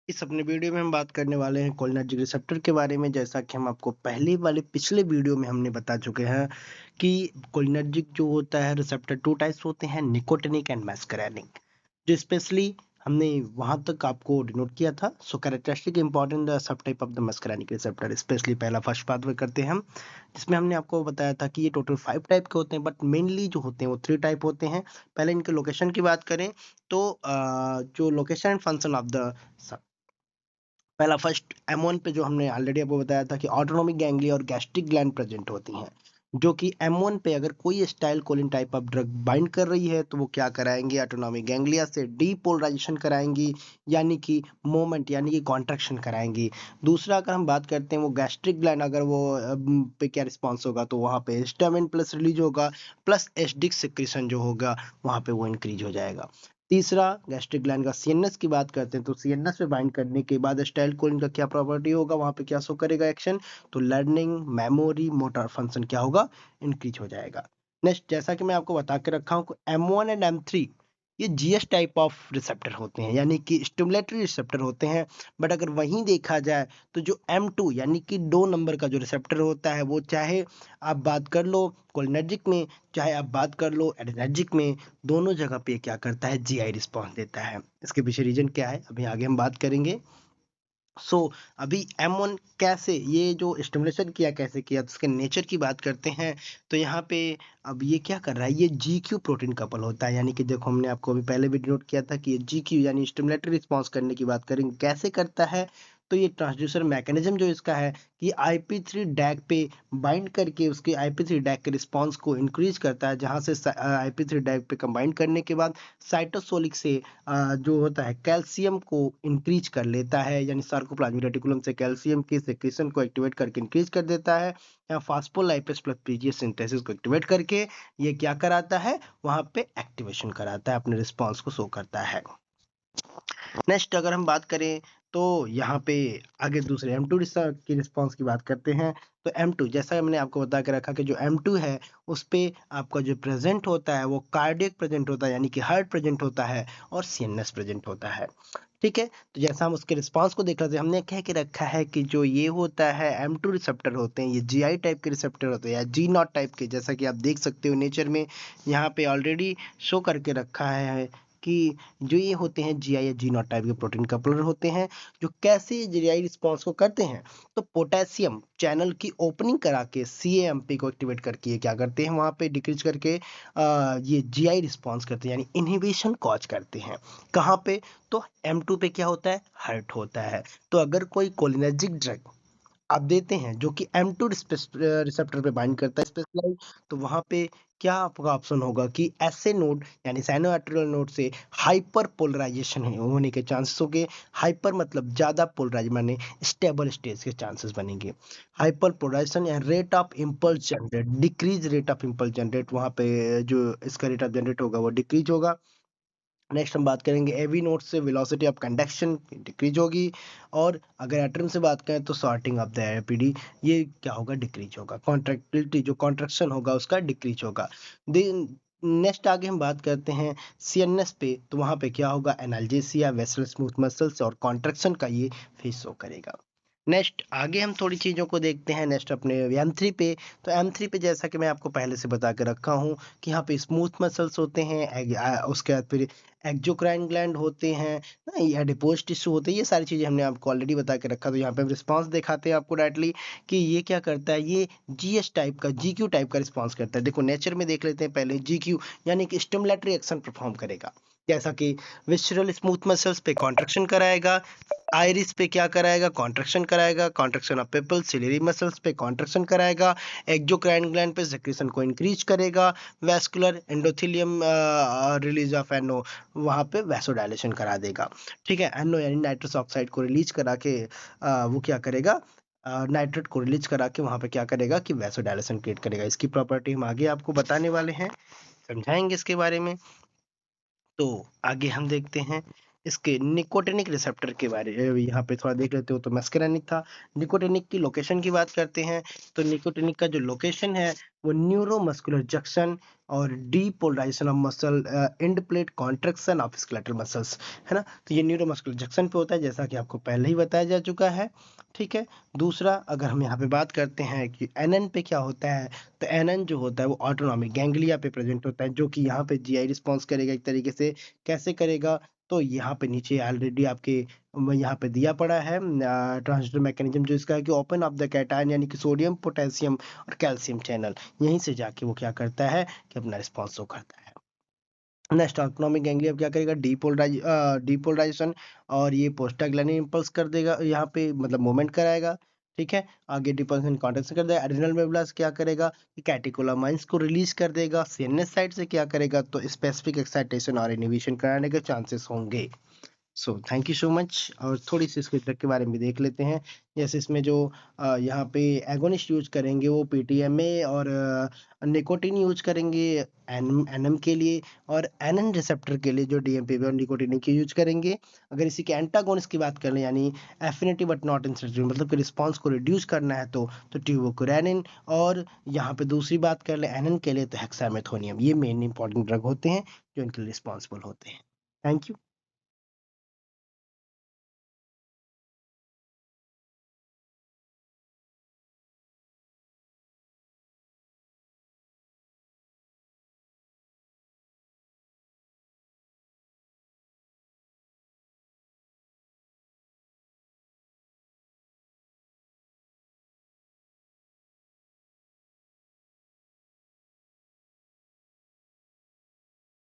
इस अपने वीडियो में हम बात करने वाले हैं कोलिनर्जिक रिसेप्टर के बारे में। जैसा कि हम आपको पहले वाले पिछले वीडियो में हमने बता चुके हैं कि कोलिनर्जिक जो होता है रिसेप्टर टू टाइप्स होते हैं, निकोटिनिक एंड मैस्करेनिक। जो स्पेशली हमने वहां तक आपको डिनोट किया था। So characteristic important subtype of the muscarinic receptor, specially पहला फर्स्ट पाथवे करते हैं हम, जिसमें हमने आपको बताया था कि ये टोटल 5 टाइप के होते हैं, बट मेनली जो होते हैं वो 3 टाइप होते हैं। पहले इनके लोकेशन की बात करें तो जो location and function of the पहला फर्स्ट M1 पे जो हमने ऑलरेडी आपको बताया था कि ऑटोनॉमिक गैंग्लिया और गैस्ट्रिक ग्लैंड प्रेजेंट होती हैं, जो कि M1 पे अगर कोई acetyl choline type of drug bind कर रही है तो वो क्या कराएंगे, ऑटोनॉमिक गैंग्लिया से डीपोलराइजेशन कराएंगी, यानी कि मूवमेंट यानी कि कॉन्ट्रैक्शन कराएंगी। दूसरा अगर हम बात करते हैं वो गैस्ट्रिक ग्लैंड, अगर वो पे क्या रिस्पॉन्स होगा तो वहाँ पे हिस्टामिन प्लस रिलीज होगा, प्लस एसिडिक सिक्रीशन जो होगा वहाँ पे वो इंक्रीज हो जाएगा। तीसरा गैस्ट्रिक ग्लैंड का सीएनएस की बात करते हैं तो सीएनएस पे बाइंड करने के बाद स्टाइल कोलिन का क्या प्रॉपर्टी होगा, वहां पे क्या शो करेगा एक्शन, तो लर्निंग, मेमोरी, मोटर फंक्शन क्या होगा, इंक्रीज हो जाएगा। नेक्स्ट, जैसा कि मैं आपको बता के रखा हूँ, M1 एंड M3 ये जीएस टाइप ऑफ रिसेप्टर होते हैं, यानी कि स्टिमुलेटरी रिसेप्टर होते हैं। बट अगर वहीं देखा जाए तो जो M2 यानी कि 2 नंबर का जो रिसेप्टर होता है, वो चाहे आप बात कर लो कोलिनर्जिक में, चाहे आप बात कर लो एड्रेनर्जिक में, दोनों जगह पे क्या करता है, जीआई रिस्पॉन्स देता है। इसके पीछे रीजन क्या है अभी आगे हम बात करेंगे। अभी M1 कैसे ये जो स्टिमुलेशन किया, कैसे किया, तो इसके नेचर की बात करते हैं। तो यहाँ पे अब ये क्या कर रहा है, ये GQ प्रोटीन कपल होता है, यानी कि देखो हमने आपको अभी पहले भी नोट किया था कि ये GQ यानी स्टिमुलेटरी रिस्पॉन्स करने की बात करेंगे, कैसे करता है। तो ये ट्रांसड्यूसर मैकेनिज्म जो इसका है कि IP3 डैग पे बाइंड करके उसके IP3 डैग के रिस्पॉन्स को इंक्रीज करता है, जहाँ से IP3 डैग पे कंबाइंड करने के बाद साइटोसोलिक से जो होता है कैल्शियम को इंक्रीज कर लेता है, यानी सार्कोप्लाज्मिक रेटिकुलम से कैल्शियम की सेक्रेशन को एक्टिवेट करके इंक्रीज कर देता है, या फास्फोलाइपेज प्लस पीजीएस सिंथेसिस को एक्टिवेट करके ये क्या कराता है, वहां पे एक्टिवेशन कराता है, अपने रिस्पॉन्स को शो करता है। नेक्स्ट अगर हम बात करें तो यहाँ पे आगे दूसरे M2 की रिस्पॉन्स की बात करते हैं। तो M2 जैसा मैंने आपको बता के रखा कि जो M2 है उस पे आपका जो प्रेजेंट होता है वो कार्डियक प्रेजेंट होता है, यानी कि हार्ट प्रेजेंट होता है, और सीएनएस प्रेजेंट होता है। ठीक है, तो जैसा हम उसके रिस्पॉन्स को देख रहे थे, हमने कह के रखा है कि जो ये होता है M2 रिसेप्टर होते हैं, ये GI टाइप के रिसेप्टर होते हैं या G0 टाइप के, जैसा कि आप देख सकते हो नेचर में यहाँ पे ऑलरेडी शो करके रखा है कि जो ये होते हैं GI या G0 टाइप के प्रोटीन कपलर होते हैं, जो कैसे GI रिस्पॉन्स को करते हैं, तो पोटेशियम चैनल की ओपनिंग करा के CAMP को एक्टिवेट करके ये क्या करते हैं, वहां पे डिक्रीज करके ये GI रिस्पॉन्स करते हैं, यानी इनहिबिशन कॉज करते हैं। कहाँ पे, तो M2 पे क्या होता है, हर्ट होता है। तो अगर कोई कोलिनर्जिक ड्रग आप देते हैं जो कि M2 रिसेप्टर पे बाइंड करता है स्पेशलाइज, तो वहां पे क्या आपका ऑप्शन होगा कि ऐसे नोड यानी साइनोएट्रियल नोड से हाइपर पोलराइजेशन होने के चांसेस होंगे। हाइपर मतलब ज्यादा पोलराइज माने स्टेबल स्टेज के चांसेस बनेंगे। हाइपर पोलराइजेशन या rate of impulse generate, decrease rate of impulse generate, वहां पे जो इसका रेट ऑफ जनरेट होगा वो डिक्रीज होगा। नेक्स्ट हम बात करेंगे एवी नोड से वेलोसिटी ऑफ कंडक्शन डिक्रीज होगी, और अगर एटम से बात करें तो सॉर्टिंग ऑफ द एपीडी ये क्या होगा, डिक्रीज होगा। कॉन्ट्रैक्टिलिटी जो कॉन्ट्रैक्शन होगा उसका डिक्रीज होगा। देन नेक्स्ट आगे हम बात करते हैं सीएनएस पे, तो वहां पे क्या होगा, एनाल्जेसिया, वेसल स्मूथ मसल्स और कॉन्ट्रैक्शन का ये फेस शो करेगा। नेक्स्ट आगे हम थोड़ी चीज़ों को देखते हैं नेक्स्ट अपने M3 पे। तो M3 पे जैसा कि मैं आपको पहले से बता के रखा हूँ कि यहाँ पे स्मूथ मसल्स होते हैं, उसके बाद फिर एक्जोक्राइन ग्लैंड होते हैं, एडिपोज टिश्यू होते हैं, ये सारी चीज़ें हमने आपको ऑलरेडी बता के रखा। तो यहाँ पे हम रिस्पॉन्स दिखाते हैं आपको डायरेक्टली कि ये क्या करता है, ये GS टाइप का, GQ टाइप का रिस्पॉन्स करता है। देखो नेचर में देख लेते हैं पहले, GQ यानी कि स्टिमुलेटरी एक्शन परफॉर्म करेगा, जैसा कि विसरल स्मूथ मसल्स पे कॉन्ट्रैक्शन कराएगा, आइरिस पे क्या कराएगा, कॉन्ट्रैक्शन कराएगा, contraction of PayPal ciliary muscles पे कॉन्ट्रैक्शन कराएगा, एक्सोक्राइन ग्लैंड पे सेक्रेशन को इंक्रीज करेगा, वेस्कुलर एंडोथेलियम रिलीज ऑफ एनो, वहां पे वैसोडाइलेशन करा देगा। ठीक है, एनो यानी नाइट्रस ऑक्साइड को रिलीज करा के वो क्या करेगा, नाइट्रेट को रिलीज करा के वहां पे क्या करेगा कि वैसोडाइलेशन क्रिएट करेगा। इसकी प्रॉपर्टी हम आगे आपको बताने वाले हैं, समझाएंगे इसके बारे में। तो आगे हम देखते हैं इसके निकोटिनिक रिसेप्टर के बारे यहाँ पे थोड़ा देख लेते हो तो मस्करानिक था। निकोटिनिक की लोकेशन की बात करते हैं तो निकोटिनिक का जो लोकेशन है वो न्यूरोमस्कुलर जंक्शन और depolarisation of muscle end plate contraction of skeletal muscles, है ना। तो ये न्यूरोमस्कुलर जंक्शन पे होता है जैसा कि आपको पहले ही बताया जा चुका है, ठीक है। दूसरा अगर हम यहाँ पे बात करते हैं कि एनएन पे क्या होता है, तो एनएन जो होता है वो ऑटोनॉमिक गैंग्लिया पे प्रेजेंट होता है, जो कि यहाँ पे जीआई रिस्पॉन्स करेगा एक तरीके से। कैसे करेगा, तो यहाँ पे नीचे ऑलरेडी आपके यहाँ पे दिया पड़ा है ट्रांसडक्टर मैकेनिज्म जो इसका है कि ओपन ऑफ द कैटायन यानी कि सोडियम पोटेशियम और कैल्शियम चैनल, यहीं से जाके वो क्या करता है कि अपना रिस्पॉन्स शो करता है। नेक्स्ट ऑटोनॉमिक गैंग्लिया क्या करेगा, डीपोलराइजेशन और ये प्रोस्टाग्लैंडिन इंपल्स कर देगा, यहाँ पे मतलब मूवमेंट कराएगा, ठीक है। आगे डिपोजिशन कॉन्ट्रैक्शन कर देगा। एड्रिनल मेडुला क्या करेगा कि कैटेकोलामाइंस को रिलीज कर देगा। सीएनएस साइड से क्या करेगा, तो स्पेसिफिक एक्साइटेशन और इनहिबिशन कराने के चांसेस होंगे। So thank you so much. और थोड़ी सी इसके ड्रग के बारे में देख लेते हैं। जैसे इसमें जो यहाँ पे एगोनिस्ट यूज करेंगे वो पीटीएमए और निकोटिन यूज करेंगे एनएम के लिए, और एनएन रिसेप्टर के लिए जो डीएमपी और निकोटिन की यूज करेंगे। अगर इसी के एंटागोनिस्ट की बात कर लें यानी एफिनिटी बट नॉट इंसेंसिटिव मतलब कि रिस्पॉन्स को रिड्यूस करना है तो ट्यूबोकुरेनिन, और यहाँ पे दूसरी बात कर लें एनएन के लिए तो हेक्सामेथोनियम। ये मेन इंपॉर्टेंट ड्रग होते हैं जो इनके लिए रिस्पॉन्सिबल होते हैं। Thank you.